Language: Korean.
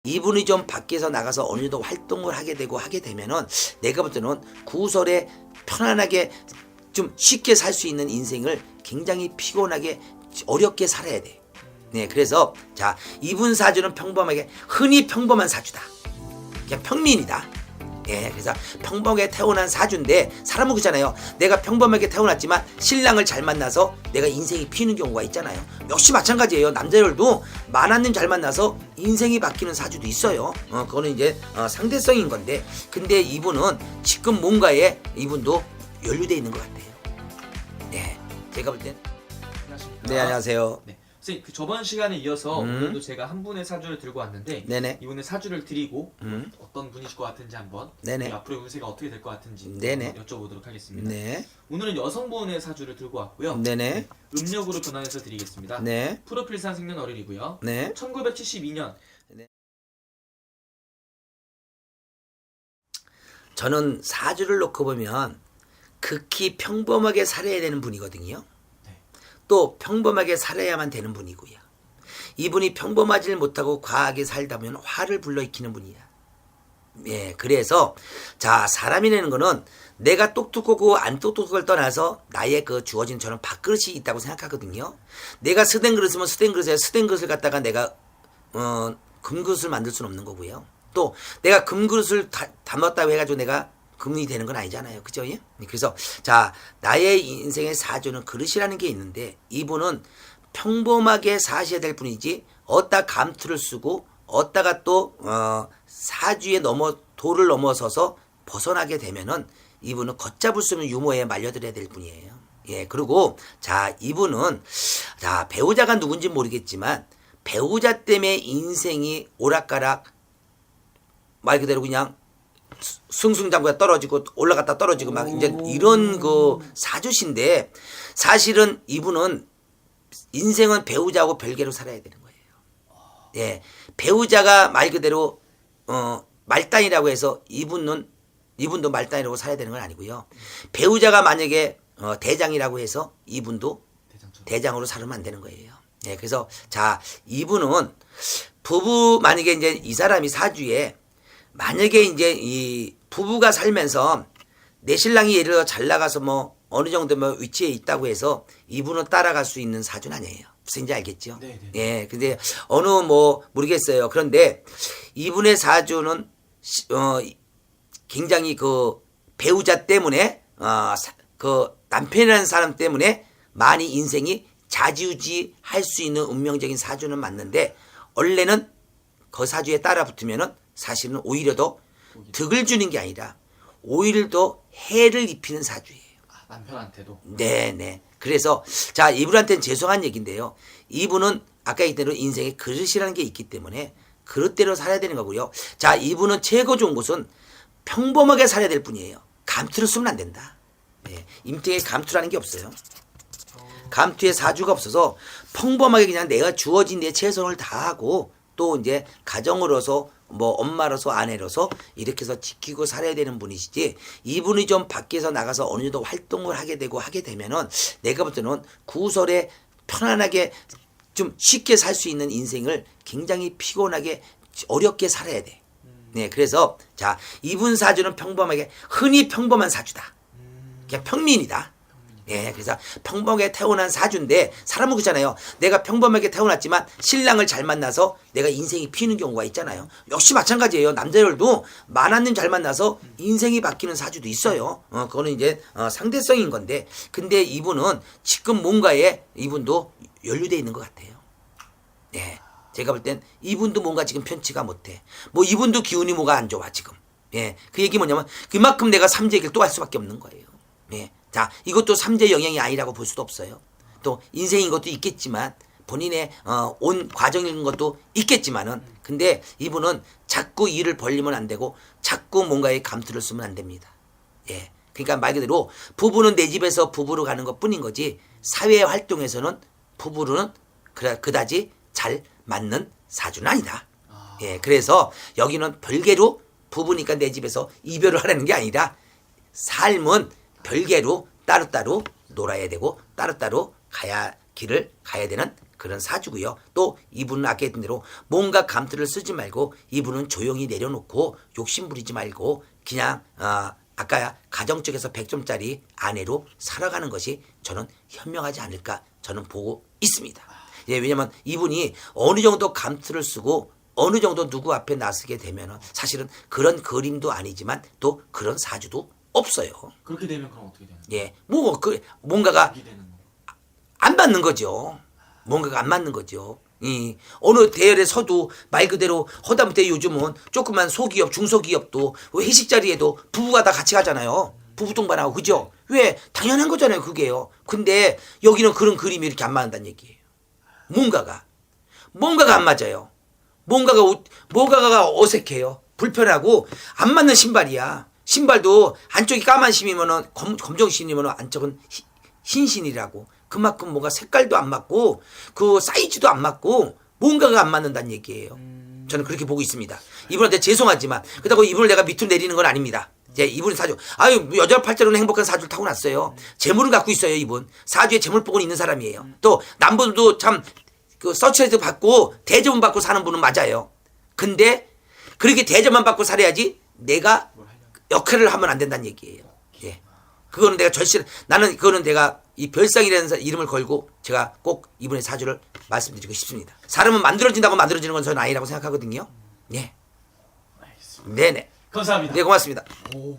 이분이 좀 밖에서 나가서 어느 정도 활동을 하게 되고 하게 되면은 내가 볼 때는 구설에 편안하게 좀 쉽게 살 수 있는 인생을 굉장히 피곤하게 어렵게 살아야 돼. 네, 그래서 자, 이분 사주는 평범하게 흔히 평범한 사주다. 그냥 평민이다. 예, 그래서 평범하게 태어난 사주인데 사람은 그렇잖아요. 내가 평범하게 태어났지만 신랑을 잘 만나서 내가 인생이 피는 경우가 있잖아요. 역시 마찬가지예요. 남자들도 만화님 잘 만나서 인생이 바뀌는 사주도 있어요. 그거는 이제 상대성인 건데, 근데 이분은 지금 뭔가에 이분도 연루돼 있는 것 같아요. 네, 제가 볼 땐. 안녕하십니까. 네, 안녕하세요. 네. 선생님, 그 저번 시간에 이어서 오늘도 제가 한 분의 사주를 들고 왔는데 네네. 이분의 사주를 드리고 어떤 분이실 것 같은지 한번 네네. 앞으로의 운세가 어떻게 될 것 같은지 네네. 여쭤보도록 하겠습니다. 네, 오늘은 여성분의 사주를 들고 왔고요. 네네. 음력으로 변환해서 드리겠습니다. 네, 프로필상 생년월일이고요. 네. 1972년 저는 사주를 놓고 보면 극히 평범하게 살아야 되는 분이거든요. 또 평범하게 살아야만 되는 분이고요. 이분이 평범하지 못하고 과하게 살다 보면 화를 불러일으키는 분이야. 예, 그래서 자, 사람이라는 거는 내가 똑똑하고 안 똑똑을 떠나서 나의 그 주어진 저는 밥그릇이 있다고 생각하거든요. 내가 스된 그릇이면 스된 그릇에 스된 그릇을 갖다가 내가 금그릇을 만들 수는 없는 거고요. 또 내가 금그릇을 담았다고 해가지고 내가 금이 되는 건 아니잖아요. 그죠? 예? 그래서 자, 나의 인생의 사주는 그릇이라는 게 있는데 이분은 평범하게 사셔야 될 뿐이지 어디다 감투를 쓰고 어디다가 또 사주에 도를 넘어서서 벗어나게 되면은 이분은 걷잡을 수 없는 유머에 말려들어야 될 뿐이에요. 예, 그리고 자, 이분은 자, 배우자가 누군지 모르겠지만 배우자 때문에 인생이 오락가락 말 그대로 그냥 승승장구가 떨어지고 올라갔다 떨어지고 막 이제 이런 그 사주신데 사실은 이분은 인생은 배우자하고 별개로 살아야 되는 거예요. 예, 배우자가 말 그대로 말단이라고 해서 이분도 말단이라고 살아야 되는 건 아니고요. 배우자가 만약에 대장이라고 해서 이분도 대장으로 살면 안 되는 거예요. 예, 그래서 자, 이분은 부부 만약에 이제 이 사람이 사주에 만약에 이제 이 부부가 살면서 내 신랑이 예를 들어 잘 나가서 뭐 어느 정도 뭐 위치에 있다고 해서 이분은 따라갈 수 있는 사주는 아니에요. 무슨지 알겠죠? 네네. 예, 근데 어느 뭐 모르겠어요. 그런데 이분의 사주는 굉장히 그 배우자 때문에 그 남편이라는 사람 때문에 많이 인생이 좌지우지 할 수 있는 운명적인 사주는 맞는데 원래는 그 사주에 따라 붙으면은 사실은 오히려 더 득을 주는 게 아니라 오히려 더 해를 입히는 사주예요. 남편한테도. 네네. 그래서 자, 이분한테는 죄송한 얘기인데요. 이분은 아까 얘기한 대로 인생에 그릇이라는 게 있기 때문에 그릇대로 살아야 되는 거고요. 자, 이분은 최고 좋은 것은 평범하게 살아야 될 뿐이에요. 감투를 쓰면 안 된다. 네. 인생에 감투라는 게 없어요. 감투에 사주가 없어서 평범하게 그냥 내가 주어진 내 최선을 다하고 또 이제 가정으로서 뭐 엄마로서 아내로서 이렇게 해서 지키고 살아야 되는 분이시지 이분이 좀 밖에서 나가서 어느 정도 활동을 하게 되고 하게 되면은 내가 볼 때는 구설에 편안하게 좀 쉽게 살 수 있는 인생을 굉장히 피곤하게 어렵게 살아야 돼. 네, 그래서 자, 이분 사주는 평범하게 흔히 평범한 사주다. 그냥 평민이다. 예, 그래서 평범하게 태어난 사주인데 사람은 그렇잖아요. 내가 평범하게 태어났지만 신랑을 잘 만나서 내가 인생이 피는 경우가 있잖아요. 역시 마찬가지예요. 남자들도 만화님 잘 만나서 인생이 바뀌는 사주도 있어요. 그거는 이제 상대성인 건데, 근데 이분은 지금 뭔가에 이분도 연루돼 있는 것 같아요. 예, 제가 볼 땐 이분도 뭔가 지금 편치가 못해. 뭐 이분도 기운이 뭐가 안 좋아 지금. 예, 그 얘기 뭐냐면 그만큼 내가 삼재 얘기를 또 할 수밖에 없는 거예요. 예. 자, 이것도 삼재 영향이 아니라고 볼 수도 없어요. 또 인생인 것도 있겠지만 본인의 온 과정인 것도 있겠지만은 근데 이분은 자꾸 일을 벌리면 안 되고 자꾸 뭔가에 감투를 쓰면 안 됩니다. 예. 그러니까 말 그대로 부부는 내 집에서 부부로 가는 것 뿐인 거지 사회 활동에서는 부부로는 그다지 잘 맞는 사주는 아니다. 예. 그래서 여기는 별개로 부부니까 내 집에서 이별을 하라는 게 아니라 삶은 별개로 따로따로 놀아야 되고 따로따로 길을 가야 되는 그런 사주고요. 또 이분은 아까 했던 대로 뭔가 감투를 쓰지 말고 이분은 조용히 내려놓고 욕심 부리지 말고 그냥 아까 가정적에서 100점짜리 아내로 살아가는 것이 저는 현명하지 않을까 저는 보고 있습니다. 예, 왜냐면 이분이 어느 정도 감투를 쓰고 어느 정도 누구 앞에 나서게 되면은 사실은 그런 그림도 아니지만 또 그런 사주도 없어요. 그렇게 되면 그럼 어떻게 되는 거예요? 예, 뭔가가 어떻게 되는 거? 안 맞는 거죠. 뭔가가 안 맞는 거죠. 어느 대열에 서도 말 그대로 허다못해 요즘은 조그만 소기업, 중소기업도 회식 자리에도 부부가 다 같이 가잖아요. 부부 동반하고 그죠? 왜? 당연한 거잖아요, 그게요. 근데 여기는 그런 그림이 이렇게 안 맞는다는 얘기예요. 뭔가가 안 맞아요. 뭔가가 어색해요. 불편하고 안 맞는 신발이야. 신발도 안쪽이 까만 신이면은 검정 신이면은 안쪽은 흰 신이라고. 그만큼 뭔가 색깔도 안 맞고 그 사이즈도 안 맞고 뭔가가 안 맞는다는 얘기예요. 저는 그렇게 보고 있습니다. 이분한테 죄송하지만 그렇다고 이분을 내가 밑으로 내리는 건 아닙니다. 이분이 사주. 여자 팔자로는 행복한 사주를 타고났어요. 재물을 갖고 있어요, 이분. 사주에 재물복은 있는 사람이에요. 또 남분도 참 그 서치해서 받고 대접만 받고 사는 분은 맞아요. 근데 그렇게 대접만 받고 살아야지 내가 역할을 하면 안 된다는 얘기예요. 예. 그거는 내가 나는 그거는 내가 이 별상이라는 이름을 걸고 제가 꼭 이분의 사주를 말씀드리고 싶습니다. 사람은 만들어진다고 만들어지는 건 저는 아니라고 생각하거든요. 예. 알겠습니다. 네네. 감사합니다. 네, 고맙습니다. 오.